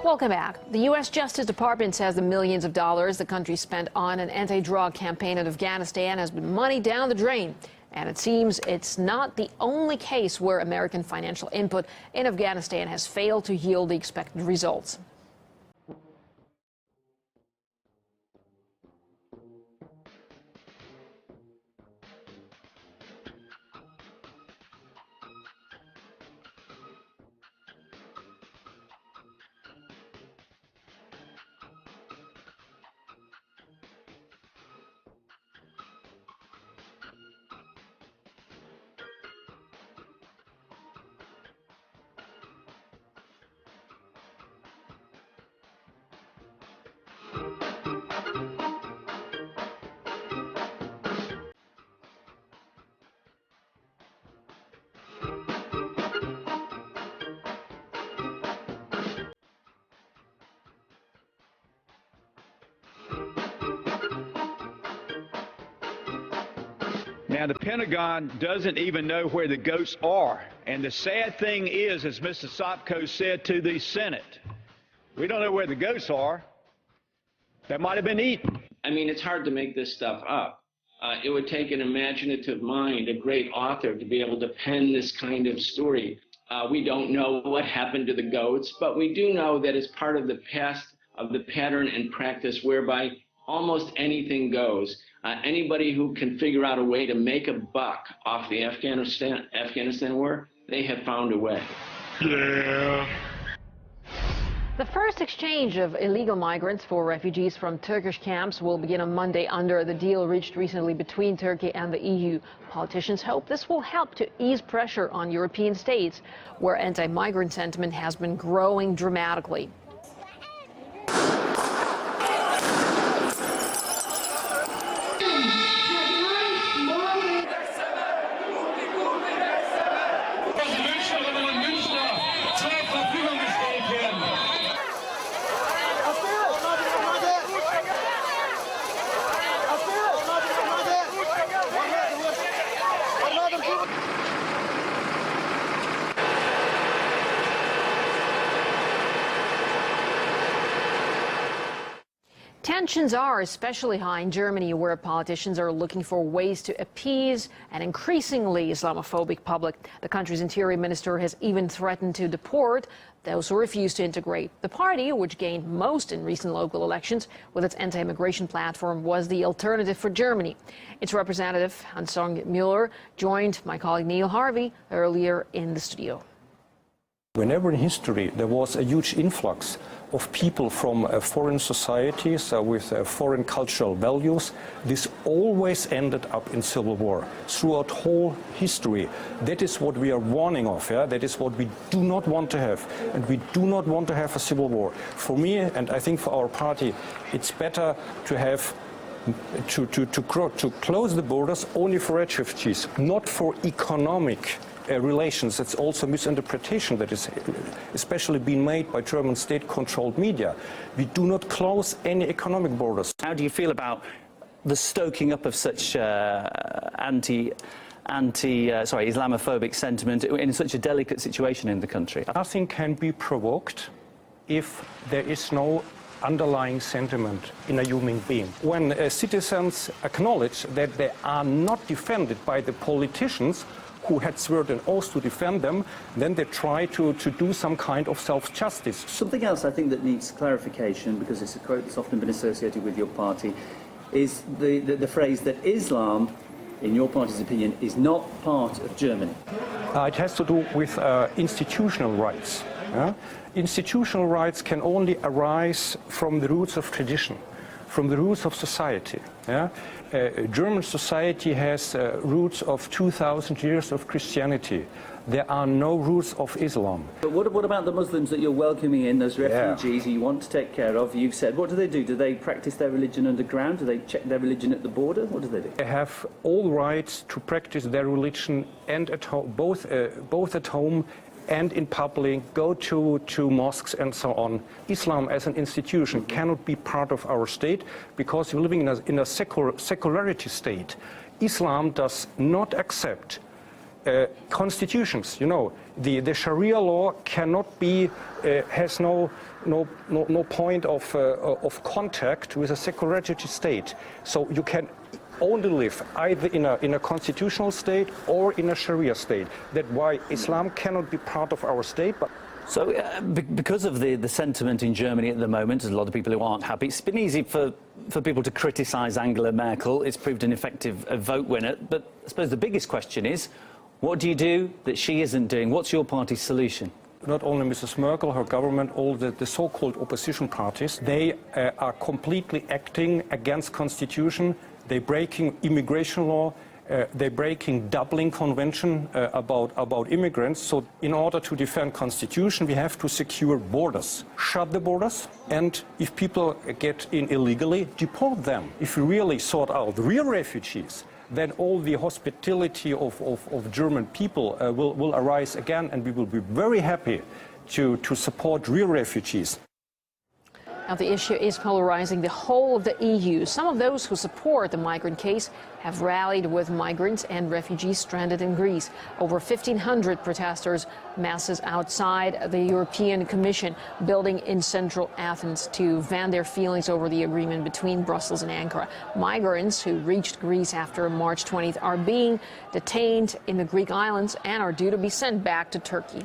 Welcome back. The U.S. Justice Department says the millions of dollars the country spent on an anti-drug campaign in Afghanistan has been money down the drain. And it seems it's not the only case where American financial input in Afghanistan has failed to yield the expected results. Now, the Pentagon doesn't even know where the goats are. And the sad thing is, as Mr. Sopko said to the Senate, we don't know where the goats are. That might have been eaten. I mean, it's hard to make this stuff up. It would take an imaginative mind, a great author, to be able to pen this kind of story. We don't know what happened to the goats, but we do know that it's part of the past of the pattern and practice whereby almost anything goes. Anybody who can figure out a way to make a buck off the Afghanistan war, they have found a way. Yeah. The first exchange of illegal migrants for refugees from Turkish camps will begin on Monday under the deal reached recently between Turkey and the EU. Politicians hope this will help to ease pressure on European states, where anti-migrant sentiment has been growing dramatically. Tensions are especially high in Germany, where politicians are looking for ways to appease an increasingly Islamophobic public. The country's interior minister has even threatened to deport those who refuse to integrate. The party, which gained most in recent local elections with its anti-immigration platform, was the Alternative for Germany. Its representative, Hans-Song Müller, joined my colleague Neil Harvey earlier in the studio. Whenever in history there was a huge influx of people from foreign societies with foreign cultural values, this always ended up in civil war throughout whole history. That is what we are warning of. Yeah? That is what we do not want to have, and we do not want to have a civil war. For me, and I think for our party, it's better to have to close the borders only for refugees, not for economic relations. It's also misinterpretation that is especially being made by German state-controlled media. We do not close any economic borders. How do you feel about the stoking up of such Islamophobic sentiment in such a delicate situation in the country? Nothing can be provoked if there is no underlying sentiment in a human being. When citizens acknowledge that they are not defended by the politicians who had sworn an oath to defend them, then they try to do some kind of self-justice. Something else I think that needs clarification, because it's a quote that's often been associated with your party, is the phrase that Islam, in your party's opinion, is not part of Germany. It has to do with institutional rights. Yeah? Institutional rights can only arise from the roots of tradition, from the roots of society. Yeah? German society has roots of 2,000 years of Christianity. There are no roots of Islam. But what about the Muslims that you're welcoming in, those refugees who you want to take care of? You've said, what do? Do they practice their religion underground? Do they check their religion at the border? What do they do? They have all rights to practice their religion, and at home, both at home and in public, go to mosques and so on. Islam as an institution cannot be part of our state because we're living in a secularity state. Islam does not accept constitutions. You know, the Sharia law cannot be, has no point of contact with a secularity state. So you can only live either in a constitutional state or in a Sharia state. That's why Islam cannot be part of our state. But so, because of the sentiment in Germany at the moment, there's a lot of people who aren't happy. It's been easy for people to criticise Angela Merkel. It's proved an effective vote winner. But I suppose the biggest question is, what do you do that she isn't doing? What's your party's solution? Not only Mrs. Merkel, her government, all the so-called opposition parties, they are completely acting against constitution. They're breaking immigration law. They're breaking Dublin Convention about immigrants. So in order to defend constitution, we have to secure borders, shut the borders, and if people get in illegally, deport them. If we really sort out real refugees, then all the hospitality of German people will arise again, and we will be very happy to support real refugees. Now, the issue is polarizing the whole of the EU. Some of those who support the migrant case have rallied with migrants and refugees stranded in Greece. Over 1,500 protesters masses outside the European Commission building in central Athens to vent their feelings over the agreement between Brussels and Ankara. Migrants who reached Greece after March 20th are being detained in the Greek islands and are due to be sent back to Turkey.